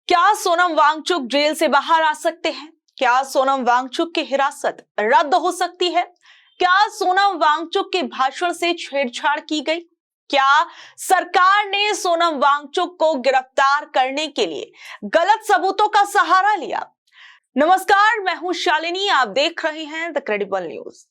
क्या सोनम वांगचुक जेल से बाहर आ सकते हैं? क्या सोनम वांगचुक की हिरासत रद्द हो सकती है? क्या सोनम वांगचुक के भाषण से छेड़छाड़ की गई? क्या सरकार ने सोनम वांगचुक को गिरफ्तार करने के लिए गलत सबूतों का सहारा लिया? नमस्कार, मैं हूं शालिनी, आप देख रहे हैं द क्रेडिबल न्यूज।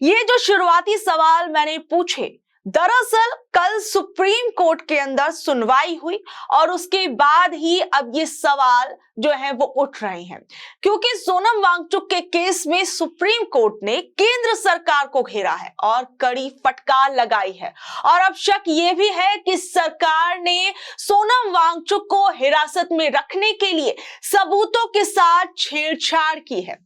ये जो शुरुआती सवाल मैंने पूछे, दरअसल कल सुप्रीम कोर्ट के अंदर सुनवाई हुई और उसके बाद ही अब ये सवाल जो है वो उठ रहे हैं, क्योंकि सोनम वांगचुक के केस में सुप्रीम कोर्ट ने केंद्र सरकार को घेरा है और कड़ी फटकार लगाई है। और अब शक ये भी है कि सरकार ने सोनम वांगचुक को हिरासत में रखने के लिए सबूतों के साथ छेड़छाड़ की है।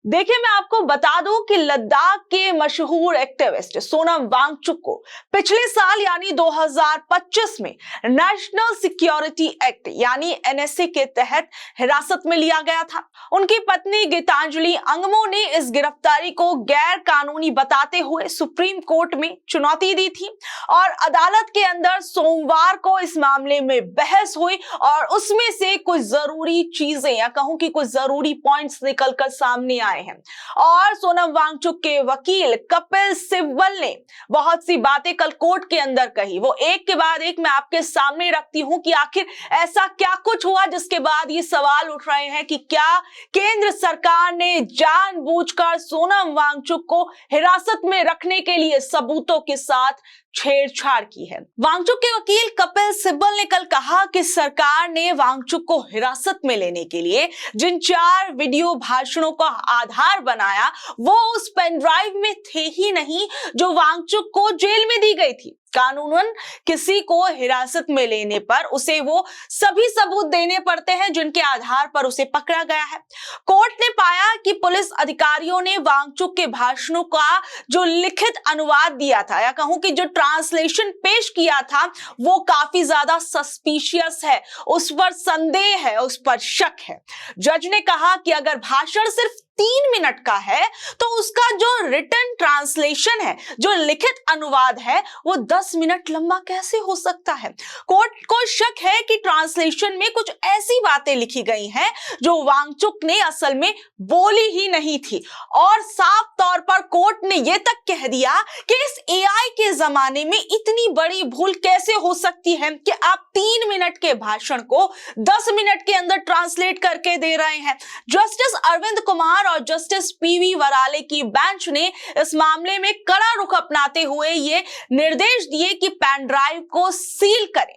देखिए, मैं आपको बता दूं कि लद्दाख के मशहूर एक्टिविस्ट सोनम वांगचुक को पिछले साल यानी 2025 में नेशनल सिक्योरिटी एक्ट यानी एनएसए के तहत हिरासत में लिया गया था। उनकी पत्नी गीतांजलि अंगमो ने इस गिरफ्तारी को गैर कानूनी बताते हुए सुप्रीम कोर्ट में चुनौती दी थी और अदालत के अंदर सोमवार को इस मामले में बहस हुई और उसमें से कुछ जरूरी चीजें या कहूं कि कुछ जरूरी पॉइंट्स निकलकर सामने आए हैं। और सोनम वांगचुक के वकील कपिल सिब्बल ने बहुत सी बातें कल कोर्ट के अंदर कही। वो एक के बाद एक मैं आपके सामने रखती हूं कि आखिर ऐसा क्या कुछ हुआ जिसके बाद ये सवाल उठ रहे हैं कि क्या केंद्र सरकार ने जानबूझकर सोनम वांगचुक को हिरासत में रखने के लिए सबूतों के साथ छेड़छाड़ की है। वांगचुक के वकील कपिल सिब्बल ने कल कहा कि सरकार ने वांगचुक को हिरासत में लेने के लिए जिन 4 वीडियो भाषणों का आधार बनाया वो उस पेन ड्राइव में थे ही नहीं जो वांगचुक को जेल में दी गई थी। कानूनन किसी को हिरासत में लेने पर उसे वो सभी सबूत देने पड़ते हैं जिनके आधार पर उसे पकड़ा गया है। कोर्ट ने पाया कि पुलिस अधिकारियों ने वांगचुक के भाषणों का जो लिखित अनुवाद दिया था या कहूं कि जो ट्रांसलेशन पेश किया था वो काफी ज्यादा सस्पिशियस है, उस पर संदेह है, उस पर शक है। जज ने कहा कि अगर भाषण सिर्फ 3 मिनट का है तो उसका जो रिटन ट्रांसलेशन है, जो लिखित अनुवाद है, वो 10 मिनट लंबा कैसे हो सकता है। कोर्ट को शक है कि ट्रांसलेशन में कुछ ऐसी बातें लिखी गई हैं जो वांगचुक ने असल में बोली ही नहीं थी। और साफ तौर पर कोर्ट ने यह तक कह दिया कि इस एआई के जमाने में इतनी बड़ी भूल कैसे हो सकती है कि आप 3 मिनट के भाषण को 10 मिनट के अंदर ट्रांसलेट करके दे रहे हैं। जस्टिस अरविंद कुमार और जस्टिस पीवी वराले की बेंच ने इस मामले में कड़ा रुख अपनाते हुए ये निर्देश दिए कि पेन ड्राइव को सील करें।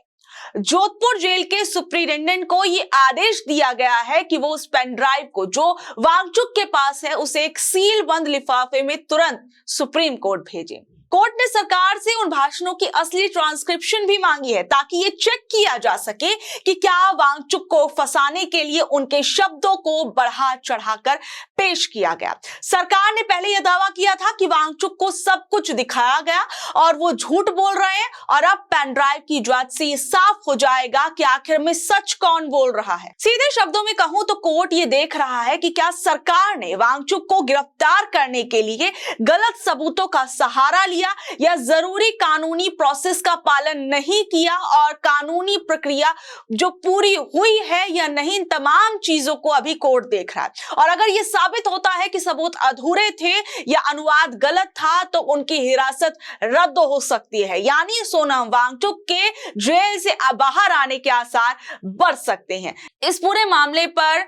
जोधपुर जेल के सुप्रिंटेंडेंट को यह आदेश दिया गया है कि वो उस पेन ड्राइव को जो वांगचुक के पास है उसे एक सील बंद लिफाफे में तुरंत सुप्रीम कोर्ट भेजें। कोर्ट ने सरकार से उन भाषणों की असली ट्रांसक्रिप्शन भी मांगी है ताकि ये चेक किया जा सके कि क्या वांगचुक को फंसाने के लिए उनके शब्दों को बढ़ा चढ़ाकर पेश किया गया। सरकार ने पहले यह दावा किया था कि वांगचुक को सब कुछ दिखाया गया और वो झूठ बोल रहे हैं और अब पेन ड्राइव की जांच से ये साफ हो जाएगा कि आखिर में सच कौन बोल रहा है। सीधे शब्दों में कहूं तो कोर्ट ये देख रहा है कि क्या सरकार ने वांगचुक को गिरफ्तार करने के लिए गलत सबूतों का सहारा लिया या जरूरी कानूनी प्रोसेस का पालन नहीं किया और कानूनी प्रक्रिया जो पूरी हुई है या नहीं, इन तमाम चीजों को अभी कोर्ट देख रहा है। और अगर यह साबित होता है कि सबूत अधूरे थे या अनुवाद गलत था तो उनकी हिरासत रद्द हो सकती है, यानी सोनम वांगचुक के जेल से बाहर आने के आसार बढ़ सकते हैं। इस पूरे मामले पर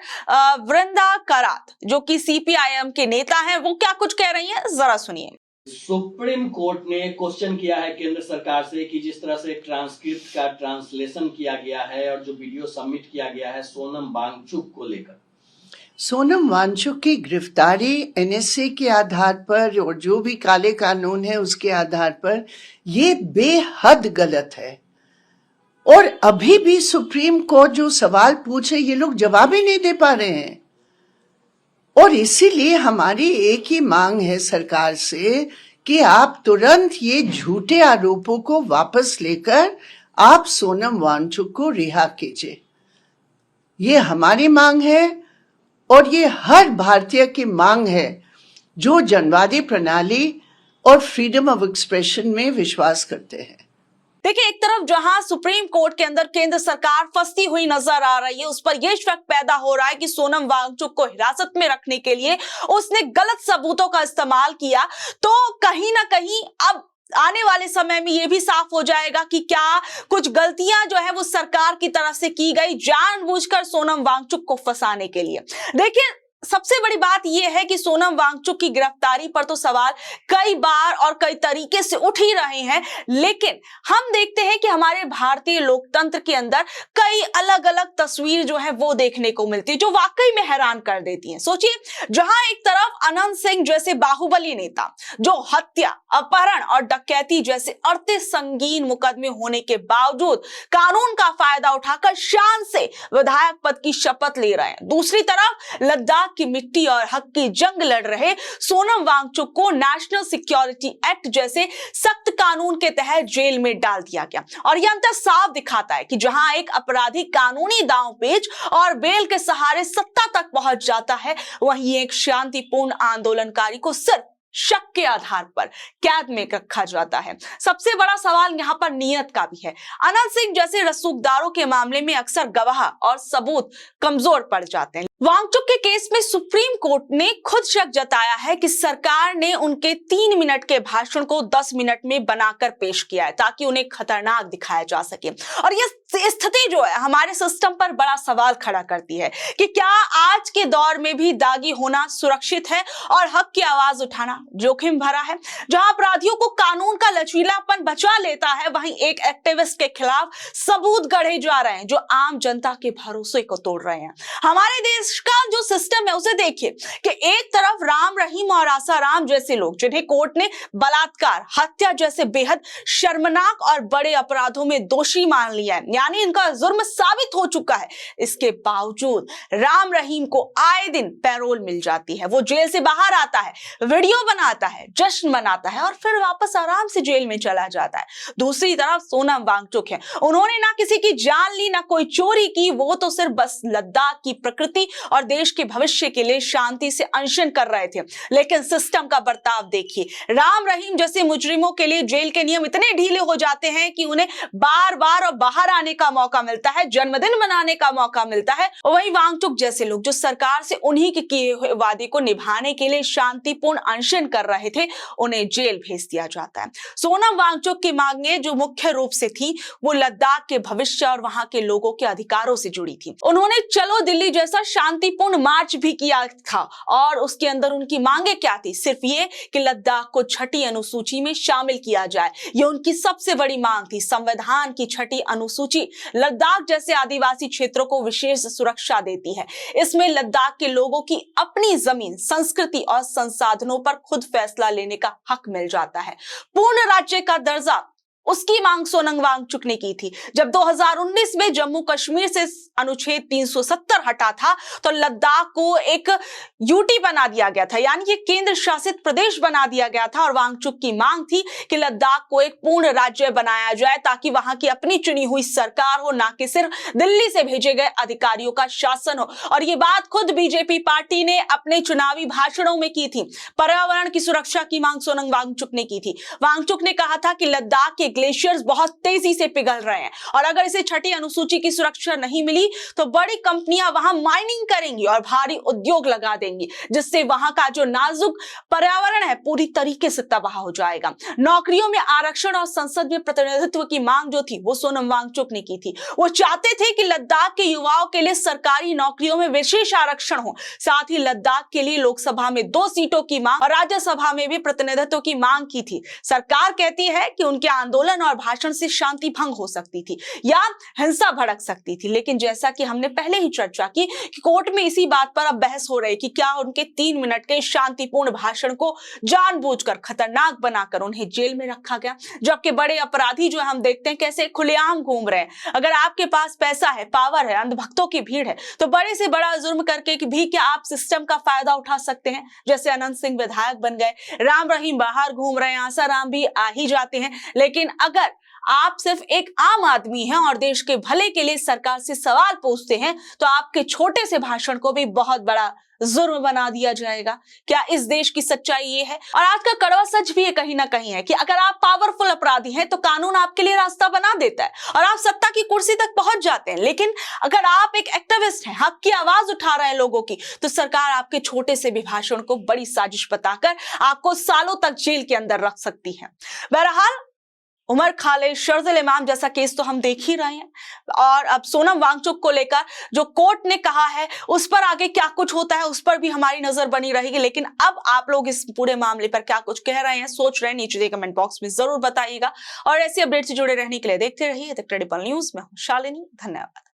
वृंदा करात जो कि सीपीआईएम के नेता हैं, वो क्या कुछ कह रही हैं, जरा सुनिए। सुप्रीम कोर्ट ने क्वेश्चन किया है केंद्र सरकार से कि जिस तरह से ट्रांसक्रिप्ट का ट्रांसलेशन किया गया है और जो वीडियो सबमिट किया गया है सोनम वांगचुक को लेकर, सोनम वांगचुक की गिरफ्तारी एनएसए के आधार पर और जो भी काले कानून है उसके आधार पर ये बेहद गलत है। और अभी भी सुप्रीम कोर्ट जो सवाल पूछे ये लोग जवाब ही नहीं दे पा रहे हैं। और इसीलिए हमारी एक ही मांग है सरकार से कि आप तुरंत ये झूठे आरोपों को वापस लेकर आप सोनम वांगचुक को रिहा कीजिए। ये हमारी मांग है और ये हर भारतीय की मांग है जो जनवादी प्रणाली और फ्रीडम ऑफ एक्सप्रेशन में विश्वास करते हैं। देखिए, एक तरफ जहां सुप्रीम कोर्ट के अंदर केंद्र सरकार फंसती हुई नजर आ रही है, उस पर यह शक पैदा हो रहा है कि सोनम वांगचुक को हिरासत में रखने के लिए उसने गलत सबूतों का इस्तेमाल किया। तो कहीं ना कहीं अब आने वाले समय में यह भी साफ हो जाएगा कि क्या कुछ गलतियां जो है वो सरकार की तरफ से की गई जानबूझकर सोनम वांगचुक को फंसाने के लिए। देखिए, सबसे बड़ी बात यह है कि सोनम वांगचुक की गिरफ्तारी पर तो सवाल कई बार और कई तरीके से उठ ही रहे हैं, लेकिन हम देखते हैं कि हमारे भारतीय लोकतंत्र के अंदर कई अलग अलग तस्वीर जो है वो देखने को मिलती है जो वाकई में हैरान कर देती हैं। सोचिए, जहां एक तरफ अनंत सिंह जैसे बाहुबली नेता जो हत्या, अपहरण और डकैती जैसे 38 संगीन मुकदमे होने के बावजूद कानून का फायदा उठाकर शान से विधायक पद की शपथ ले रहे हैं, दूसरी तरफ लद्दाख की मिट्टी और हक की जंग लड़ रहे सोनम वांगचुक को नेशनल सिक्योरिटी एक्ट जैसे सख्त कानून के तहत जेल में डाल दिया गया। और यह अंतर साफ दिखाता है कि जहां एक अपराधी कानूनी दांवपेच और बेल के सहारे सत्ता तक पहुंच जाता है, वहीं एक शांतिपूर्ण आंदोलनकारी को सिर्फ शक के आधार पर कैद में रखा जाता है। सबसे बड़ा सवाल यहाँ पर नियत का भी है। अनंत सिंह जैसे रसूखदारों के मामले में अक्सर गवाह और सबूत कमजोर पड़ जाते हैं। वांगचुक के केस में सुप्रीम कोर्ट ने खुद शक जताया है कि सरकार ने उनके 3 मिनट के भाषण को 10 मिनट में बनाकर पेश किया है ताकि उन्हें खतरनाक दिखाया जा सके। और यह स्थिति जो है हमारे सिस्टम पर बड़ा सवाल खड़ा करती है कि क्या आज के दौर में भी दागी होना सुरक्षित है और हक की आवाज उठाना जोखिम भरा है। जहां अपराधियों को कानून का लचीलापन बचा लेता है, वहीं एक एक्टिविस्ट के खिलाफ सबूत गढ़े जा रहे हैं जो आम जनता के भरोसे को तोड़ रहे हैं। हमारे देश का जो सिस्टम है उसे देखिए कि एक तरफ राम रहीम और आसाराम जैसे लोग जिन्हें कोर्ट ने बलात्कार, हत्या जैसे बेहद शर्मनाक और बड़े अपराधों में दोषी मान लिया है, यानी इनका जुर्म साबित हो चुका है। इसके बावजूद राम रहीम को आए दिन पैरोल मिल जाती है, वो जेल से बाहर आता है, वीडियो बनाता है, जश्न मनाता है और फिर वापस आराम से जेल में चला जाता है। दूसरी तरफ सोनम वांगचुक है, उन्होंने ना किसी की जान ली, ना कोई चोरी की, वो तो सिर्फ बस लद्दाख की प्रकृति और देश के भविष्य के लिए शांति से अनशन कर रहे थे। लेकिन सिस्टम का बर्ताव देखिए, राम रहीम जैसे मुजरिमों के लिए जेल के नियम इतने ढीले हो जाते हैं कि उन्हें बार बार और बाहर आने का मौका मिलता है, जन्मदिन मनाने का मौका मिलता है। वहीं वांगचुक जैसे लोग जो सरकार से उन्हीं के किए हुए वादे को निभाने के लिए शांतिपूर्ण अनशन कर रहे थे, उन्हें जेल भेज दिया जाता है। सोनम वांगचुक की मांगें जो मुख्य रूप से थी वो लद्दाख के भविष्य और वहां के लोगों के अधिकारों से जुड़ी थी। उन्होंने चलो दिल्ली जैसा शांतिपूर्ण मार्च भी किया था और उसके अंदर उनकी मांगे क्या थी? सिर्फ ये कि लद्दाख को छठी अनुसूची में शामिल किया जाए, ये उनकी सबसे बड़ी मांग थी। संविधान की छठी अनुसूची लद्दाख जैसे आदिवासी क्षेत्रों को विशेष सुरक्षा देती है। इसमें लद्दाख के लोगों की अपनी जमीन, संस्कृति और संसाधनों पर खुद फैसला लेने का हक मिल जाता है। पूर्ण राज्य का दर्जा, उसकी मांग सोनम वांगचुक ने की थी। जब 2019 में जम्मू कश्मीर से अनुच्छेद 370 हटा था तो लद्दाख को एक यूटी बना दिया गया था, यानी कि केंद्र शासित प्रदेश बना दिया गया था। और वांगचुक की मांग थी कि लद्दाख को एक पूर्ण राज्य बनाया जाए ताकि वहां की अपनी चुनी हुई सरकार हो, ना कि सिर्फ दिल्ली से भेजे गए अधिकारियों का शासन हो। और ये बात खुद बीजेपी पार्टी ने अपने चुनावी भाषणों में की थी। पर्यावरण की सुरक्षा की मांग सोनम वांगचुक ने की थी। वांगचुक ने कहा था कि लद्दाख के ग्लेशियर्स बहुत तेजी से पिघल रहे हैं और अगर इसे छठी अनुसूची की सुरक्षा नहीं मिली तो बड़ी कंपनियां वहां माइनिंग करेंगी और भारी उद्योग लगा देंगी, जिससे वहां का जो नाजुक पर्यावरण है पूरी तरीके से तबाह हो जाएगा। नौकरियों में आरक्षण और संसद में प्रतिनिधित्व की मांग जो थी वो सोनम वांगचुक ने की थी। वो चाहते थे कि लद्दाख के युवाओं के लिए सरकारी नौकरियों में विशेष आरक्षण हो, साथ ही लद्दाख के लिए लोकसभा में 2 सीटों की मांग और राज्यसभा में भी प्रतिनिधित्व की मांग की थी। सरकार कहती है कि उनके आंदोलन और भाषण से शांति भंग हो सकती थी या हिंसा भड़क सकती थी, लेकिन जैसा कि हमने पहले ही चर्चा की कि कोर्ट में इसी बात पर अब बहस हो रही कि क्या उनके 3 मिनट के शांतिपूर्ण भाषण को जानबूझकर खतरनाक बनाकर उन्हें जेल में रखा गया, जबकि बड़े अपराधी जो हम देखते हैं कैसे खुलेआम घूम रहे हैं। अगर आपके पास पैसा है, पावर है, अंधभक्तों की भीड़ है तो बड़े से बड़ा जुर्म करके भी क्या आप सिस्टम का फायदा उठा सकते हैं? जैसे अनंत सिंह विधायक बन गए, राम रहीम बाहर घूम रहे हैं, आसाराम भी आ ही जाते हैं, लेकिन अगर आप सिर्फ एक आम आदमी हैं और देश के भले के लिए सरकार से सवाल पूछते हैं तो आपके छोटे से भाषण को भी बहुत बड़ा जुर्म बना दिया जाएगा। क्या इस देश की सच्चाई ये है? और आज का कड़वा सच भी ये कहीं ना कहीं है कि अगर आप पावरफुल अपराधी हैं तो कानून आपके लिए रास्ता बना देता है और आप सत्ता की कुर्सी तक पहुंच जाते हैं। लेकिन अगर आप एक एक्टिविस्ट हैं, हक की आवाज उठा रहे हैं लोगों की, तो सरकार आपके छोटे से भी भाषण को बड़ी साजिश बताकर आपको सालों तक जेल के अंदर रख सकती है। बहरहाल उमर खालिद, शर्जील इमाम जैसा केस तो हम देख ही रहे हैं और अब सोनम वांगचुक को लेकर जो कोर्ट ने कहा है उस पर आगे क्या कुछ होता है उस पर भी हमारी नजर बनी रहेगी। लेकिन अब आप लोग इस पूरे मामले पर क्या कुछ कह रहे हैं, सोच रहे हैं, नीचे दिए कमेंट बॉक्स में जरूर बताइएगा। और ऐसी अपडेट से जुड़े रहने के लिए देखते रहिए द क्रेडिबल न्यूज। मैं हूं शालिनी, धन्यवाद।